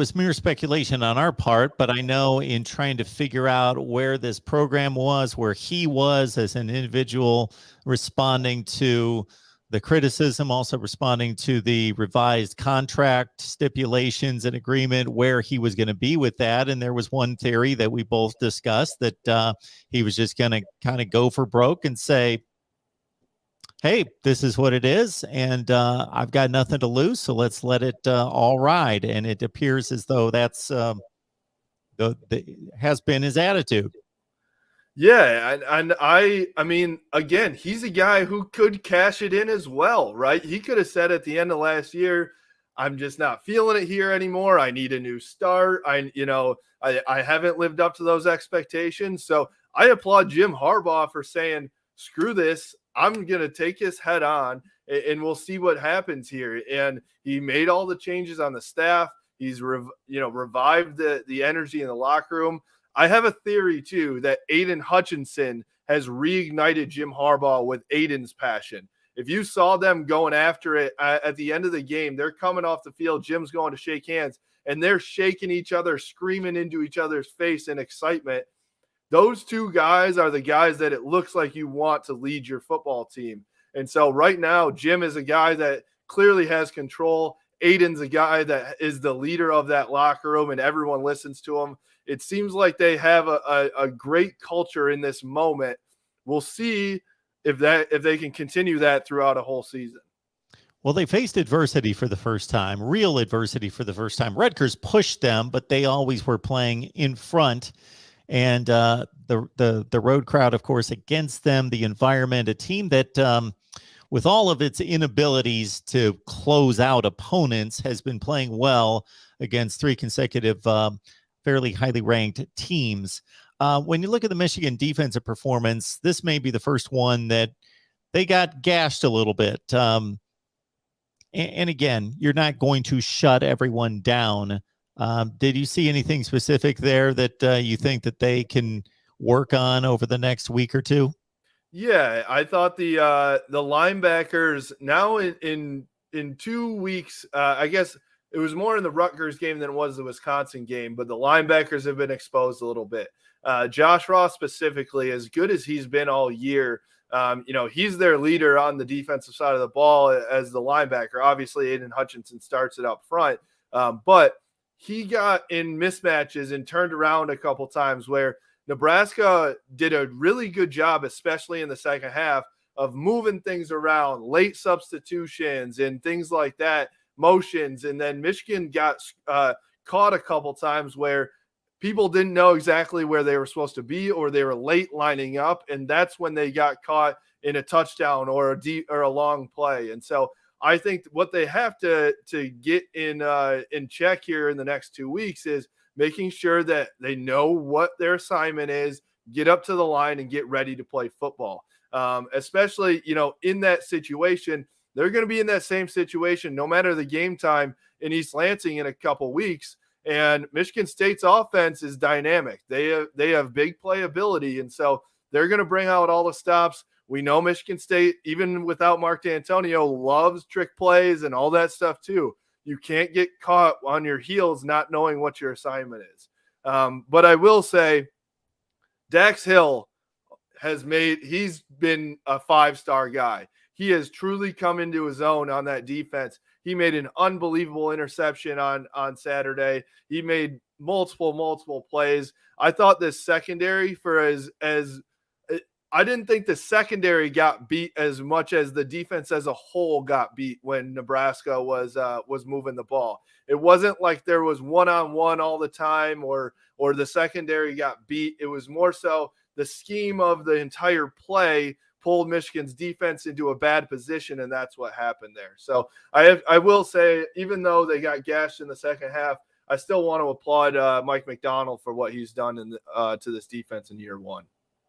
was mere speculation on our part, but I know in trying to figure out where this program was, where he was as an individual, responding to the criticism, also responding to the revised contract stipulations and agreement, where he was going to be with that. And there was one theory that we both discussed, that he was just going to kind of go for broke and say, hey, this is what it is, and I've got nothing to lose, so let's let it all ride. And it appears as though that's has been his attitude. Yeah, and I mean, again, he's a guy who could cash it in as well, right? He could have said at the end of last year, I'm just not feeling it here anymore. I need a new start. I haven't lived up to those expectations. So I applaud Jim Harbaugh for saying, screw this. I'm going to take his head on and we'll see what happens here. And he made all the changes on the staff. He's revived the energy in the locker room. I have a theory, too, that Aiden Hutchinson has reignited Jim Harbaugh with Aiden's passion. If you saw them going after it at the end of the game, they're coming off the field, Jim's going to shake hands, and they're shaking each other, screaming into each other's face in excitement. Those two guys are the guys that it looks like you want to lead your football team. And so right now, Jim is a guy that clearly has control. Aiden's a guy that is the leader of that locker room, and everyone listens to him. It seems like they have a great culture in this moment. We'll see if they can continue that throughout a whole season. Well, they faced adversity for the first time, real adversity for the first time. Rutgers pushed them, but they always were playing in front. And the road crowd, of course, against them, the environment, a team that with all of its inabilities to close out opponents has been playing well against three consecutive fairly highly ranked teams. When you look at the Michigan defensive performance, this may be the first one that they got gashed a little bit. And again, you're not going to shut everyone down. Did you see anything specific there that you think that they can work on over the next week or two? Yeah, I thought the linebackers now in 2 weeks, I guess it was more in the Rutgers game than it was the Wisconsin game, but the linebackers have been exposed a little bit. Josh Ross specifically, as good as he's been all year, he's their leader on the defensive side of the ball as the linebacker. Obviously, Aiden Hutchinson starts it up front, but he got in mismatches and turned around a couple times where Nebraska did a really good job, especially in the second half, of moving things around, late substitutions and things like that, motions. And then Michigan got caught a couple times where people didn't know exactly where they were supposed to be, or they were late lining up. And that's when they got caught in a touchdown or a long play. And so I think what they have to get in check here in the next 2 weeks is making sure that they know what their assignment is, get up to the line and get ready to play football. Especially, in that situation, they're going to be in that same situation no matter the game time in East Lansing in a couple weeks. And Michigan State's offense is dynamic. They have big playability, and so they're going to bring out all the stops. We know Michigan State, even without Mark D'Antonio, loves trick plays and all that stuff too. You can't get caught on your heels not knowing what your assignment is. But I will say, Dax Hill he's been a 5-star guy. He has truly come into his own on that defense. He made an unbelievable interception on Saturday. He made multiple plays. I thought this secondary, I didn't think the secondary got beat as much as the defense as a whole got beat when Nebraska was moving the ball. It wasn't like there was one-on-one all the time or the secondary got beat. It was more so the scheme of the entire play pulled Michigan's defense into a bad position, and that's what happened there. So I will say, even though they got gashed in the second half, I still want to applaud Mike McDonald for what he's done to this defense in year one.